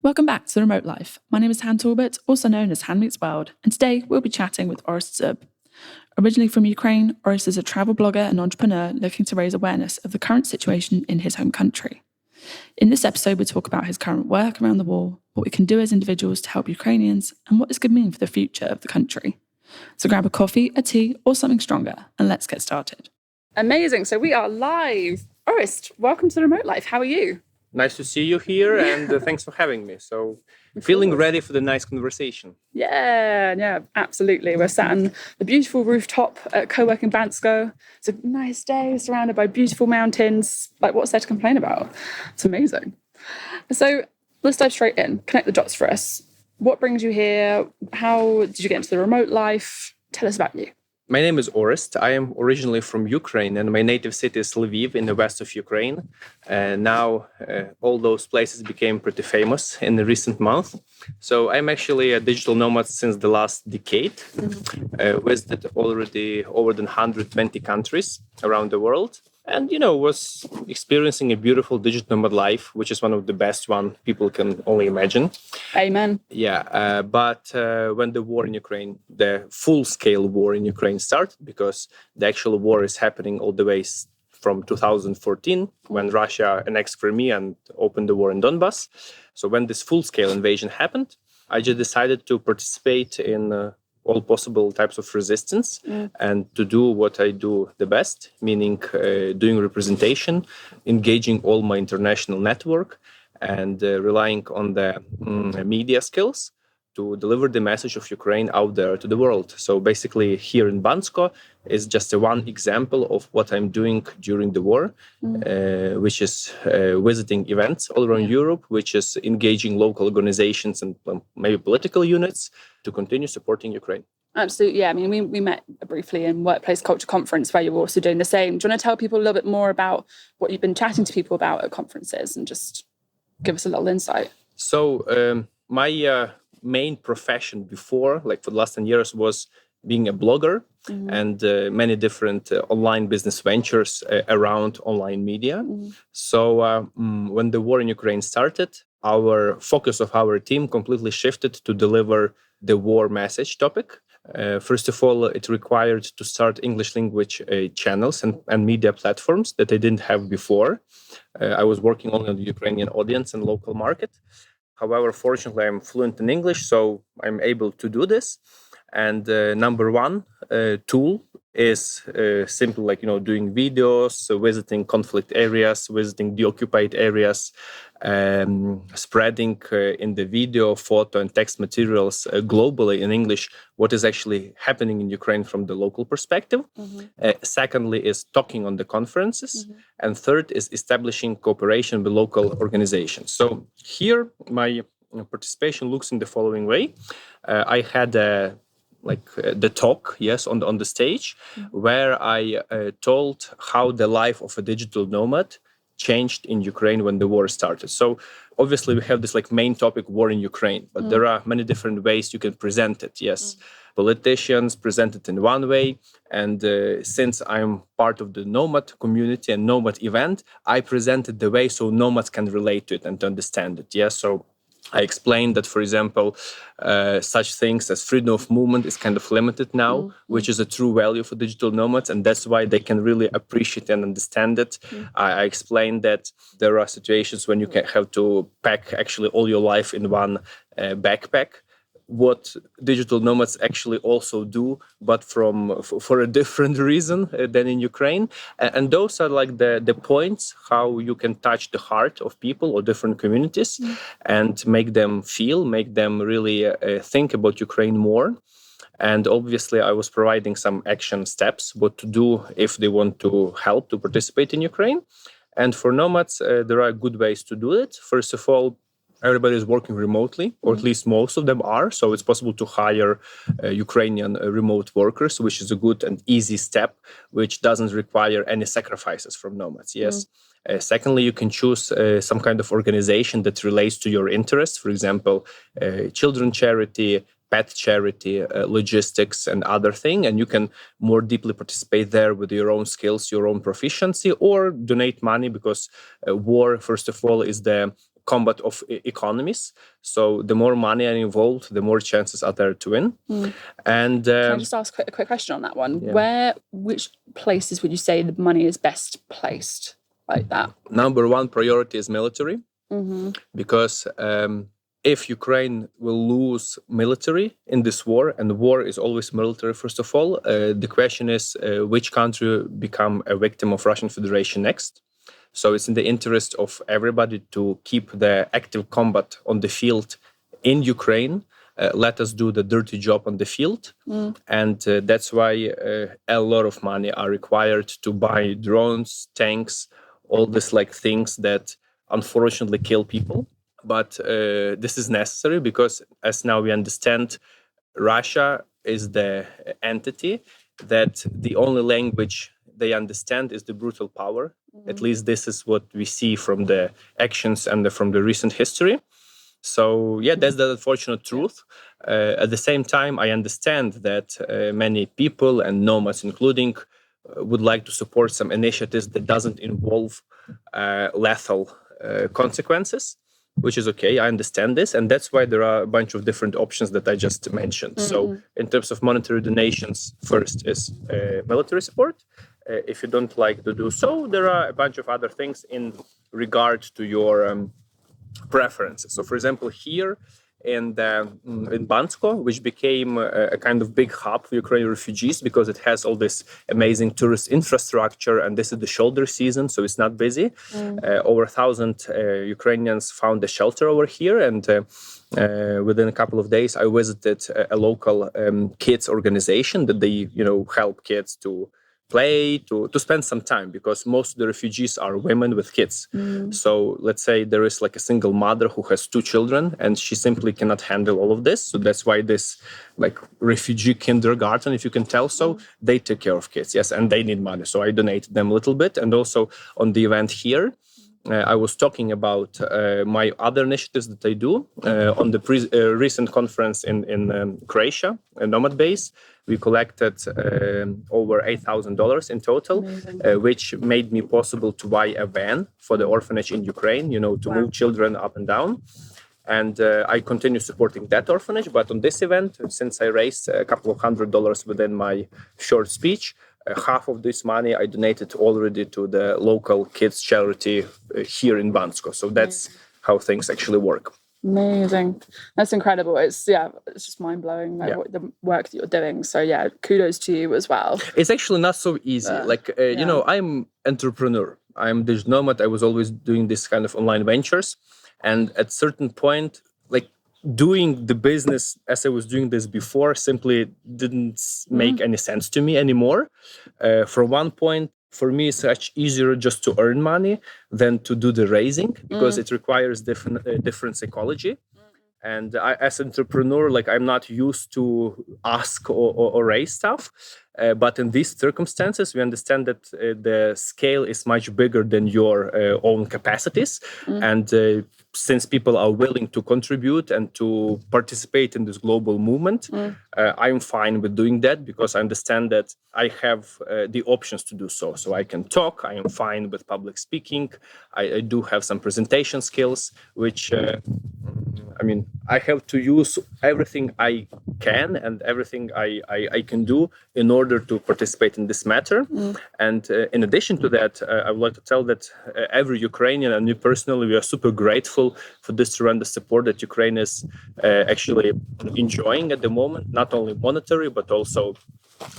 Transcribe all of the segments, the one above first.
Welcome back to The Remote Life. My name is Han Talbot, also known as Han Meets World, and today we'll be chatting with Orest Zub. Originally from Ukraine, Orest is a travel blogger and entrepreneur looking to raise awareness of the current situation in his home country. In this episode, we talk about his current work around the war, what we can do as individuals to help Ukrainians, and what this could mean for the future of the country. So grab a coffee, a tea, or something stronger, and let's get started. Amazing. So we are live. Orest, welcome to The Remote Life. How are you? Nice to see you here, and thanks for having me. So, feeling ready for the nice conversation. Yeah, absolutely. We're sat on the beautiful rooftop at Co-working Bansko. It's a nice day, surrounded by beautiful mountains. Like, what's there to complain about? It's amazing. So let's dive straight in. Connect the dots for us. What brings you here? How did you get into the remote life? Tell us about you. My name is Orest. I am originally from Ukraine, and my native city is Lviv in the west of Ukraine. Now, all those places became pretty famous in the recent month. So I'm actually a digital nomad since the last decade. Visited already over than 120 countries around the world. And, was experiencing a beautiful digital nomad life, which is one of the best one people can only imagine. Amen. Yeah, but when the war in Ukraine, the full-scale war in Ukraine started, because the actual war is happening all the way from 2014, when Russia annexed Crimea and opened the war in Donbass. So when this full-scale invasion happened, I just decided to participate in all possible types of resistance and to do what I do the best, meaning doing representation, engaging all my international network, and relying on the media skills to deliver the message of Ukraine out there to the world. So basically here in Bansko is just one example of what I'm doing during the war, which is visiting events all around Europe, which is engaging local organizations and maybe political units to continue supporting Ukraine. Absolutely, yeah. I mean, we met briefly in Workplace Culture Conference where you're also doing the same. Do you want to tell people a little bit more about what you've been chatting to people about at conferences and just give us a little insight? So my main profession before, like for the last 10 years, was being a blogger and many different online business ventures around online media. So when the war in Ukraine started, our focus of our team completely shifted to deliver the war message topic. First of all, it required to start English language channels and media platforms that I didn't have before. I was working only on the Ukrainian audience and local market. However, fortunately, I'm fluent in English, so I'm able to do this. And number one tool is simply like, doing videos, visiting conflict areas, visiting the occupied areas, spreading in the video, photo, and text materials globally in English what is actually happening in Ukraine from the local perspective. Secondly is talking on the conferences. And third is establishing cooperation with local organizations. So here, my participation looks in the following way. I had the talk, on the stage, where I told how the life of a digital nomad changed in Ukraine when the war started. So obviously we have this main topic, war in Ukraine, but there are many different ways you can present it. Politicians present it in one way, and since I'm part of the nomad community and nomad event, I presented the way so nomads can relate to it and to understand it. So I explained that, for example, such things as freedom of movement is kind of limited now, which is a true value for digital nomads, and that's why they can really appreciate and understand it. I explained that there are situations when you can have to pack actually all your life in one backpack, what digital nomads actually also do, but for a different reason than in Ukraine. And those are the points how you can touch the heart of people or different communities and make them really think about Ukraine more. And obviously, I was providing some action steps, what to do if they want to help to participate in Ukraine. And for nomads, there are good ways to do it. First of all, everybody is working remotely, or at least most of them are. So it's possible to hire Ukrainian remote workers, which is a good and easy step, which doesn't require any sacrifices from nomads. Secondly, you can choose some kind of organization that relates to your interests. For example, children charity, pet charity, logistics, and other thing. And you can more deeply participate there with your own skills, your own proficiency, or donate money, because war, first of all, is the combat of economies. So the more money are involved, the more chances are there to win. And Can I just ask a quick question on that one? Which places would you say the money is best placed like that? Number one priority is military, because if Ukraine will lose military in this war, and war is always military, first of all, the question is which country become a victim of Russian Federation next. So it's in the interest of everybody to keep the active combat on the field in Ukraine. Let us do the dirty job on the field. And that's why a lot of money are required to buy drones, tanks, all these like things that unfortunately kill people. But this is necessary because, as now we understand, Russia is the entity that the only language they understand is the brutal power. At least this is what we see from the actions and from the recent history. So yeah, that's the unfortunate truth. At the same time, I understand that many people, and nomads including, would like to support some initiatives that doesn't involve lethal consequences, which is okay. I understand this. And that's why there are a bunch of different options that I just mentioned. So in terms of monetary donations, first is military support. If you don't like to do so, there are a bunch of other things in regard to your preferences. So for example, here in Bansko, which became a kind of big hub for Ukrainian refugees because it has all this amazing tourist infrastructure, and this is the shoulder season, so it's not busy. Over 1,000 Ukrainians found a shelter over here, and within a couple of days, I visited a local kids organization that they, help kids to play, to spend some time, because most of the refugees are women with kids. So let's say there is like a single mother who has 2 children and she simply cannot handle all of this. So that's why this like refugee kindergarten, if you can tell so, they take care of kids. Yes, and they need money. So I donated them a little bit. And also on the event here, I was talking about my other initiatives that I do on the recent conference in Croatia, a Nomad Base. We collected over $8,000 in total, which made me possible to buy a van for the orphanage in Ukraine, to move children up and down. And I continue supporting that orphanage. But on this event, since I raised a couple of $100 within my short speech, half of this money I donated already to the local kids charity here in Bansko. So that's how things actually work. Amazing. That's incredible. It's just mind-blowing the work that you're doing. So kudos to you as well. It's actually not so easy. I'm entrepreneur. I'm digital nomad. I was always doing this kind of online ventures. And at certain point, doing the business as I was doing this before simply didn't make any sense to me anymore. From one point, for me, it's much easier just to earn money than to do the raising, because it requires different psychology. And I, as an entrepreneur, I'm not used to ask or raise stuff. But in these circumstances, we understand that the scale is much bigger than your own capacities. And since people are willing to contribute and to participate in this global movement, I'm fine with doing that, because I understand that I have the options to do so. So I can talk, I am fine with public speaking, I do have some presentation skills, which I have to use everything I can and everything I can do in order to participate in this matter. And in addition to that, I would like to tell that every Ukrainian and me personally, we are super grateful for this tremendous support that Ukraine is actually enjoying at the moment, not only monetary, but also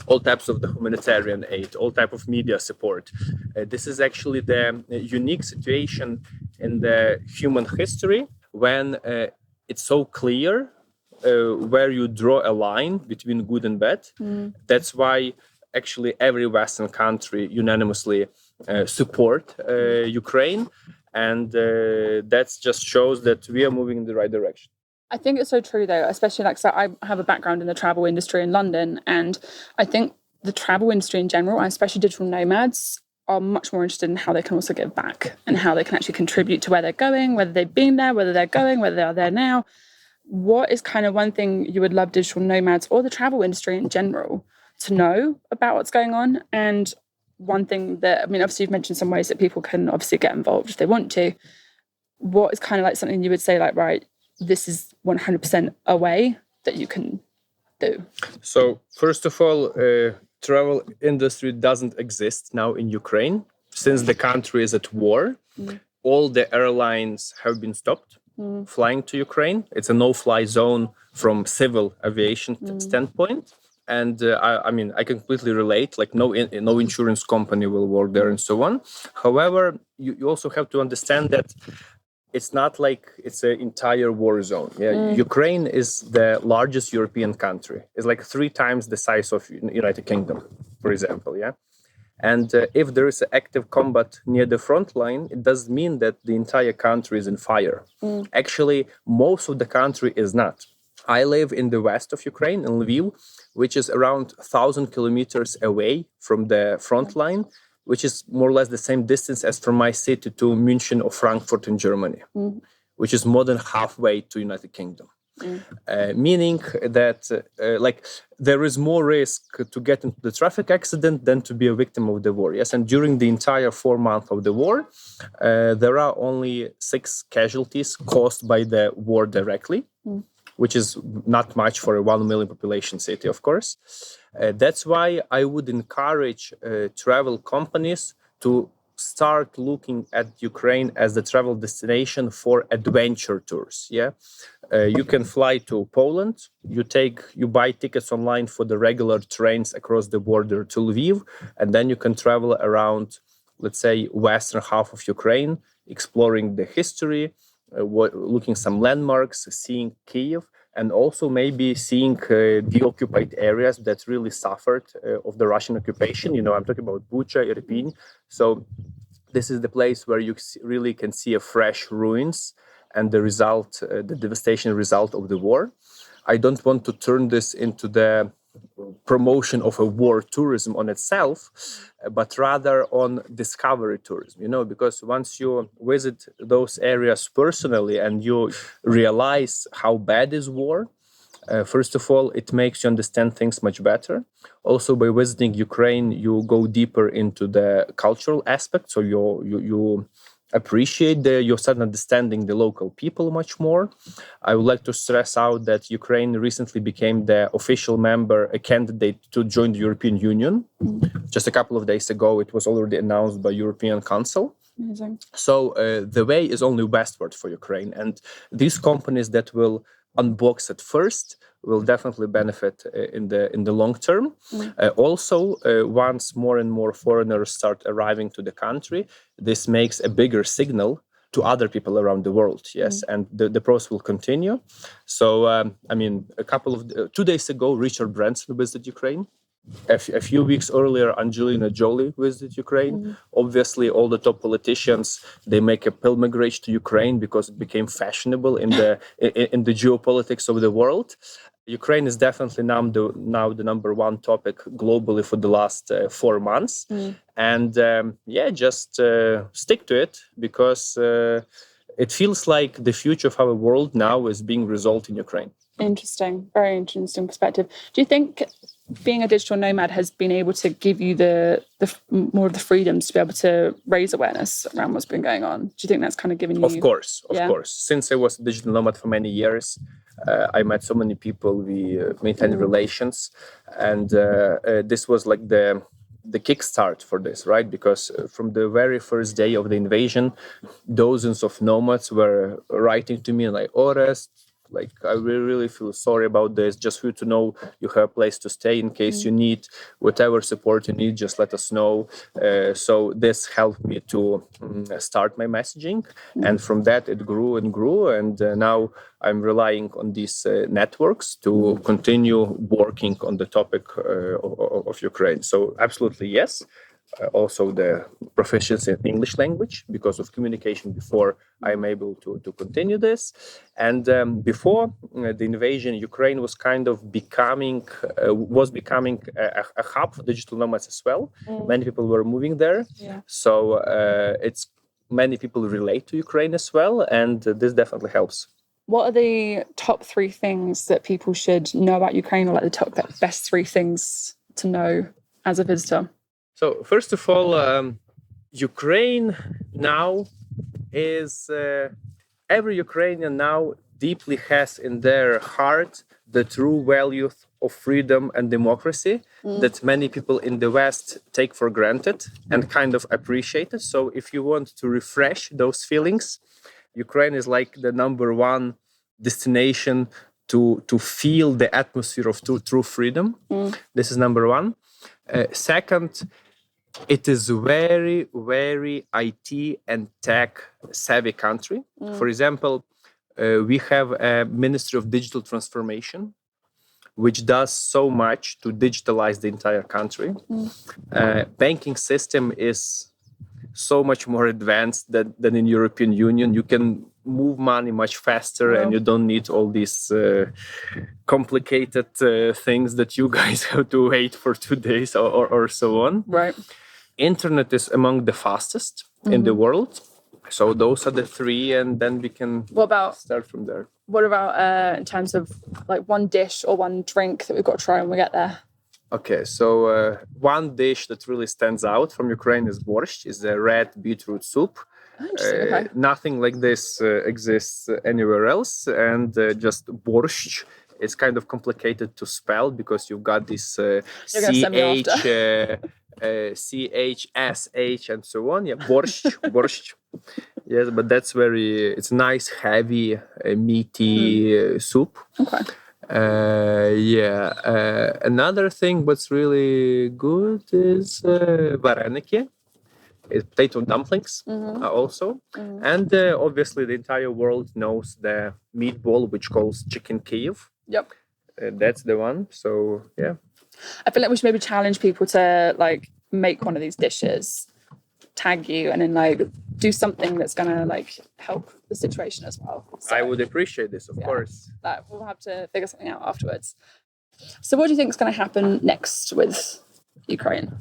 all types of the humanitarian aid, all type of media support. This is actually the unique situation in the human history when it's so clear where you draw a line between good and bad. That's why actually every Western country unanimously support Ukraine. And that just shows that we are moving in the right direction. I think it's so true, though, especially so I have a background in the travel industry in London, and I think the travel industry in general, and especially digital nomads, are much more interested in how they can also give back and how they can actually contribute to where they're going, whether they've been there, whether they're going, whether they are there now. What is kind of one thing you would love digital nomads or the travel industry in general to know about what's going on? And one thing that, obviously you've mentioned some ways that people can obviously get involved if they want to. what is kind of like something you would say like, right, this is 100% a way that you can do? So first of all, travel industry doesn't exist now in Ukraine since the country is at war. All the airlines have been stopped flying to Ukraine. It's a no-fly zone from civil aviation standpoint. And I mean, I completely relate. Like no insurance company will work there and so on. However, you also have to understand that it's not like it's an entire war zone. Yeah, Ukraine is the largest European country. It's like 3 times the size of United Kingdom, for example. Yeah, and if there is active combat near the front line, it does mean that the entire country is in fire. Actually, most of the country is not. I live in the west of Ukraine, in Lviv, which is around 1,000 kilometers away from the front line, which is more or less the same distance as from my city to München or Frankfurt in Germany, which is more than halfway to United Kingdom. Meaning that like there is more risk to get into the traffic accident than to be a victim of the war. Yes, and during the entire 4 months of the war, there are only 6 casualties caused by the war directly, which is not much for a 1 million population city, of course. That's why I would encourage travel companies to start looking at Ukraine as the travel destination for adventure tours. Yeah, you can fly to Poland. You buy tickets online for the regular trains across the border to Lviv, and then you can travel around, let's say, western half of Ukraine, exploring the history, looking some landmarks, seeing Kiev, and also maybe seeing the occupied areas that really suffered of the Russian occupation. You know, I'm talking about Bucha, Irpin. So this is the place where you really can see a fresh ruins and the result, the devastation result of the war. I don't want to turn this into the promotion of a war tourism on itself, but rather on discovery tourism, you know, because once you visit those areas personally and you realize how bad is war, first of all, it makes you understand things much better. Also, by visiting Ukraine, you go deeper into the cultural aspect, so you appreciate you start understanding the local people much more. I would like to stress out that Ukraine recently became the official member, a candidate to join the European Union. Just a couple of days ago, it was already announced by European Council. Amazing. So the way is only westward for Ukraine, and these companies that will unbox at first will definitely benefit in the long term. Also, once more and more foreigners start arriving to the country, this makes a bigger signal to other people around the world. Yes, and the process will continue. So, I mean, 2 days ago, Richard Branson visited Ukraine. A few weeks earlier, Angelina Jolie visited Ukraine. Obviously, all the top politicians, they make a pilgrimage to Ukraine because it became fashionable in the geopolitics of the world. Ukraine is definitely now the number one topic globally for the last 4 months. And just stick to it, because it feels like the future of our world now is being resolved in Ukraine. Interesting. Very interesting perspective. Do you think being a digital nomad has been able to give you the more of the freedoms to be able to raise awareness around what's been going on? Do you think that's kind of given you... Of course. Since I was a digital nomad for many years, I met so many people, we maintained relations, and this was like the kickstart for this, right? Because from the very first day of the invasion, dozens of nomads were writing to me like, Orest, like, I really feel sorry about this. Just for you to know, you have a place to stay in case you need whatever support you need. Just let us know. So this helped me to start my messaging, and from that it grew and grew. And now I'm relying on these networks to continue working on the topic of Ukraine. So absolutely yes. Also the proficiency in English language, because of communication before I'm able to continue this. And before the invasion, Ukraine was kind of becoming a hub for digital nomads as well. Many people were moving there. So many people relate to Ukraine as well, and this definitely helps. What are the top 3 things that people should know about Ukraine, or like the best 3 things to know as a visitor? So first of all, Ukraine now is every Ukrainian now deeply has in their heart the true values of freedom and democracy that many people in the West take for granted and kind of appreciate it. So if you want to refresh those feelings, Ukraine is like the number one destination to feel the atmosphere of true freedom. This is number one. Second, it is very, very IT and tech savvy country. For example, we have a Ministry of Digital Transformation, which does so much to digitalize the entire country. Banking system is so much more advanced than in European Union. You can move money much faster, and you don't need all these complicated things that you guys have to wait for 2 days or so on. Right. Internet is among the fastest in the world. So those are the three, and then we can start from there. What about in terms of like one dish or one drink that we've got to try when we get there? Okay, so one dish that really stands out from Ukraine is borscht, is the red beetroot soup. Okay. Nothing like this exists anywhere else, and just borscht. It's kind of complicated to spell because you've got this CHSH and so on. Yeah, borscht. Yes, but that's it's nice, heavy, meaty soup. Okay. Another thing what's really good is vareniki. It's potato dumplings also. And obviously the entire world knows the meatball, which calls chicken Kyiv. Yep. That's the one. So, yeah. I feel like we should maybe challenge people to like make one of these dishes, tag you, and then like do something that's going to like help the situation as well. So, I would appreciate this, of course. Like, we'll have to figure something out afterwards. So what do you think is going to happen next with Ukraine?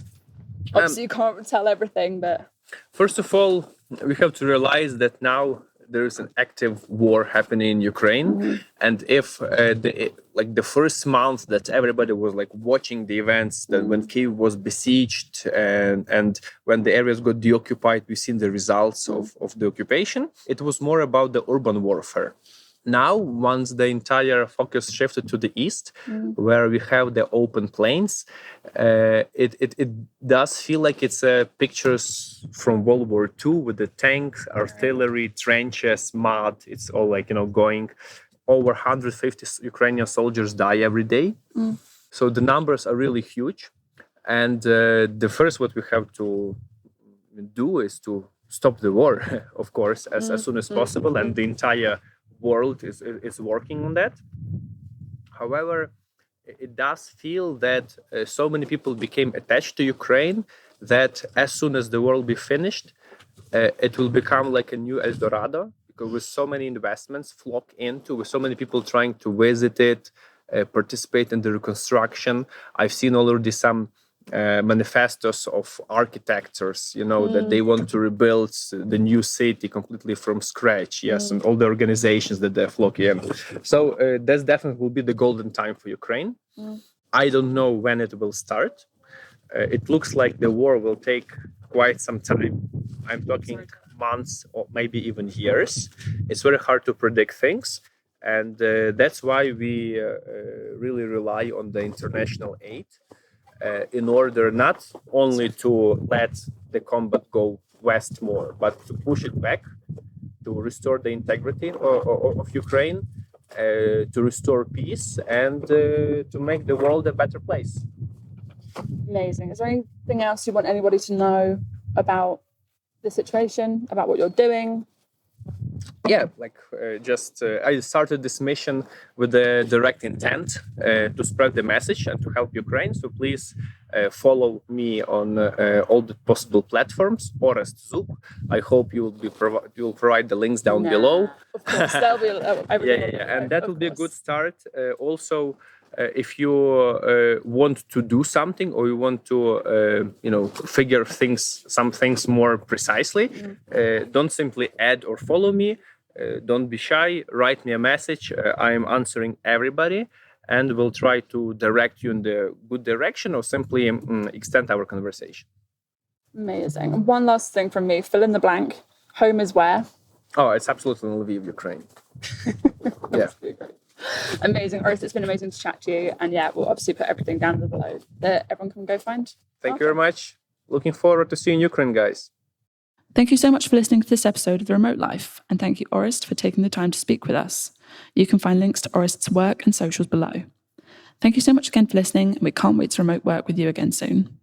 Obviously, you can't tell everything, but... First of all, we have to realize that now there is an active war happening in Ukraine. And if the first month that everybody was like watching the events, that when Kyiv was besieged and when the areas got deoccupied, we've seen the results of the occupation. It was more about the urban warfare. Now, once the entire focus shifted to the east, where we have the open plains, it does feel like it's pictures from World War II with the tanks, artillery, trenches, mud. It's all like, going. Over 150 Ukrainian soldiers die every day. So the numbers are really huge. And the first what we have to do is to stop the war, of course, as soon as possible. And the entire world is working on that. However, it does feel that so many people became attached to Ukraine that as soon as the war will be finished, it will become like a new El Dorado, because with so many investments flock into, with so many people trying to visit it, participate in the reconstruction. I've seen already some manifestos of architects, that they want to rebuild the new city completely from scratch. Yes, and all the organizations that they're flocking in. So that definitely will be the golden time for Ukraine. I don't know when it will start. It looks like the war will take quite some time. I'm talking months or maybe even years. It's very hard to predict things. And that's why we really rely on the international aid. In order not only to let the combat go west more, but to push it back, to restore the integrity of Ukraine, to restore peace, and to make the world a better place. Amazing. Is there anything else you want anybody to know about the situation, about what you're doing? Yeah, I started this mission with the direct intent to spread the message and to help Ukraine. So please follow me on all the possible platforms. Orest Zub. I hope you'll provide the links down below. Of course, that'll be everything. And that will be a good start. Also, if you want to do something or you want to, figure some things more precisely, don't simply add or follow me. Don't be shy. Write me a message. I am answering everybody, and we'll try to direct you in the good direction or simply extend our conversation. Amazing. And one last thing from me. Fill in the blank. Home is where? Oh, it's absolutely in Lviv, Ukraine. Yeah. Amazing. Orest, it's been amazing to chat to you. And yeah, we'll obviously put everything down below that everyone can go find. Thank you very much. Looking forward to seeing Ukraine, guys. Thank you so much for listening to this episode of The Remote Life. And thank you, Orest, for taking the time to speak with us. You can find links to Orest's work and socials below. Thank you so much again for listening, and we can't wait to remote work with you again soon.